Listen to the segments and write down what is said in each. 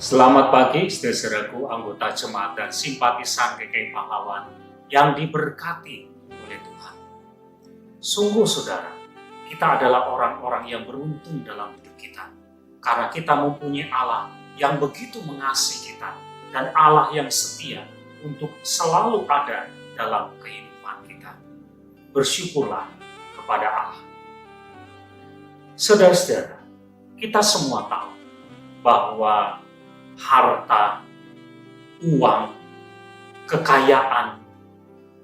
Selamat pagi, saudaraku, anggota jemaat dan simpatisan GKI Pahlawan yang diberkati oleh Tuhan. Sungguh saudara, kita adalah orang-orang yang beruntung dalam hidup kita. Karena kita mempunyai Allah yang begitu mengasihi kita dan Allah yang setia untuk selalu ada dalam kehidupan kita. Bersyukurlah kepada Allah. Saudara-saudara, kita semua tahu bahwa harta, uang, kekayaan,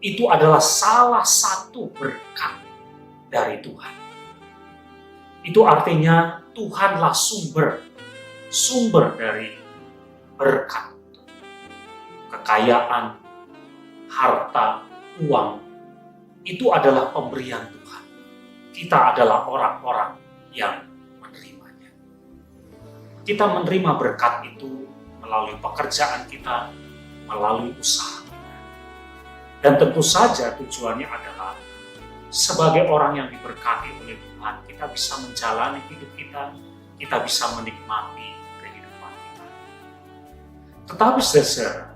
itu adalah salah satu berkat dari Tuhan. Itu artinya Tuhanlah sumber dari berkat. Kekayaan, harta, uang, itu adalah pemberian Tuhan. Kita adalah orang-orang yang menerimanya. Kita menerima berkat itu melalui pekerjaan kita, melalui usaha kita. Dan tentu saja tujuannya adalah sebagai orang yang diberkati oleh Tuhan, kita bisa menjalani hidup kita bisa menikmati kehidupan kita. Tetapi saudara,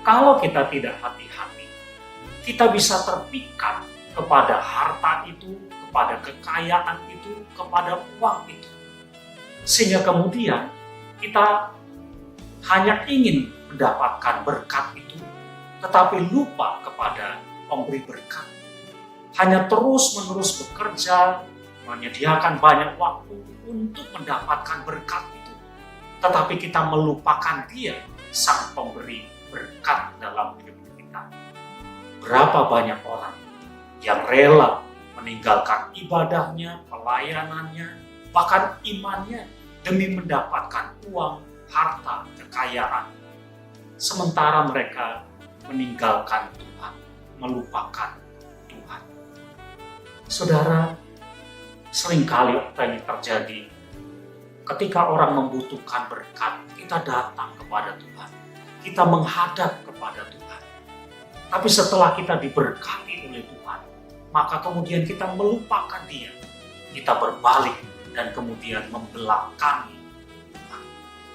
kalau kita tidak hati-hati, kita bisa terpikat kepada harta itu, kepada kekayaan itu, kepada uang itu. Sehingga kemudian kita hanya ingin mendapatkan berkat itu, tetapi lupa kepada pemberi berkat. Hanya terus-menerus bekerja, menyediakan banyak waktu untuk mendapatkan berkat itu. Tetapi kita melupakan Dia, Sang Pemberi berkat dalam hidup kita. Berapa banyak orang yang rela meninggalkan ibadahnya, pelayanannya, bahkan imannya demi mendapatkan uang, harta, kekayaan. Sementara mereka meninggalkan Tuhan, melupakan Tuhan. Saudara, seringkali apa yang terjadi ketika orang membutuhkan berkat, kita datang kepada Tuhan, kita menghadap kepada Tuhan. Tapi setelah kita diberkati oleh Tuhan, maka kemudian kita melupakan Dia. Kita berbalik dan kemudian membelakangi Tuhan.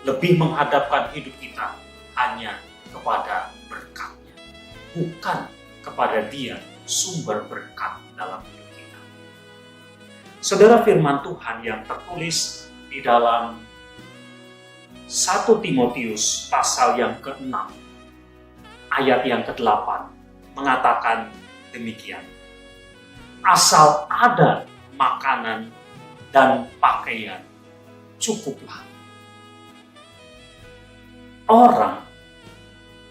Lebih menghadapkan hidup kita hanya kepada berkat-Nya, bukan kepada Dia, sumber berkat dalam hidup kita. Saudara, firman Tuhan yang tertulis di dalam 1 Timotius pasal yang ke-6, ayat yang ke-8, mengatakan demikian. Asal ada makanan dan pakaian, cukuplah. Orang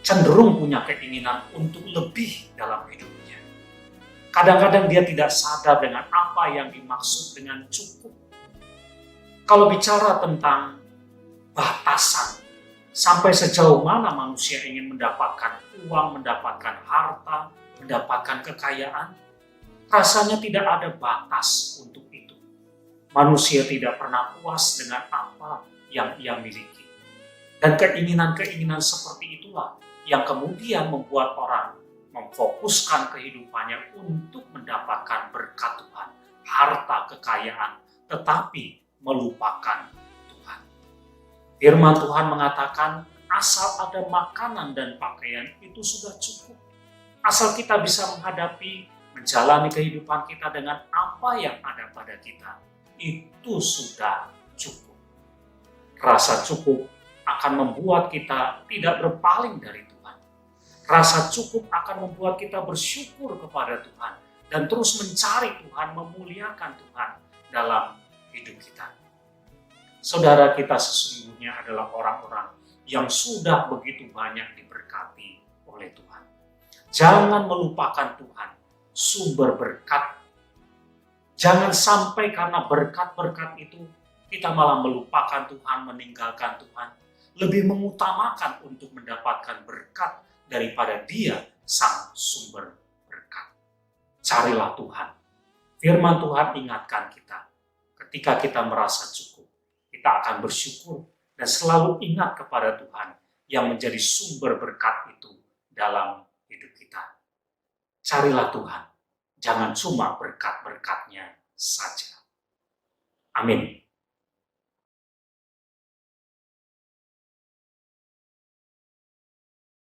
cenderung punya keinginan untuk lebih dalam hidupnya. Kadang-kadang dia tidak sadar dengan apa yang dimaksud dengan cukup. Kalau bicara tentang batasan, sampai sejauh mana manusia ingin mendapatkan uang, mendapatkan harta, mendapatkan kekayaan, rasanya tidak ada batas untuk itu. Manusia tidak pernah puas dengan apa yang ia miliki. Dan keinginan-keinginan seperti itulah yang kemudian membuat orang memfokuskan kehidupannya untuk mendapatkan berkat Tuhan, harta, kekayaan, tetapi melupakan Tuhan. Firman Tuhan mengatakan, asal ada makanan dan pakaian itu sudah cukup. Asal kita bisa menghadapi, menjalani kehidupan kita dengan apa yang ada pada kita, itu sudah cukup. Rasa cukup akan membuat kita tidak berpaling dari Tuhan. Rasa cukup akan membuat kita bersyukur kepada Tuhan dan terus mencari Tuhan, memuliakan Tuhan dalam hidup kita. Saudara, kita sesungguhnya adalah orang-orang yang sudah begitu banyak diberkati oleh Tuhan. Jangan melupakan Tuhan, sumber berkat. Jangan sampai karena berkat-berkat itu kita malah melupakan Tuhan, meninggalkan Tuhan. Lebih mengutamakan untuk mendapatkan berkat daripada Dia, Sang Sumber berkat. Carilah Tuhan. Firman Tuhan ingatkan kita, ketika kita merasa cukup, kita akan bersyukur dan selalu ingat kepada Tuhan yang menjadi sumber berkat itu dalam hidup kita. Carilah Tuhan. Jangan cuma berkat-berkat-Nya saja. Amin.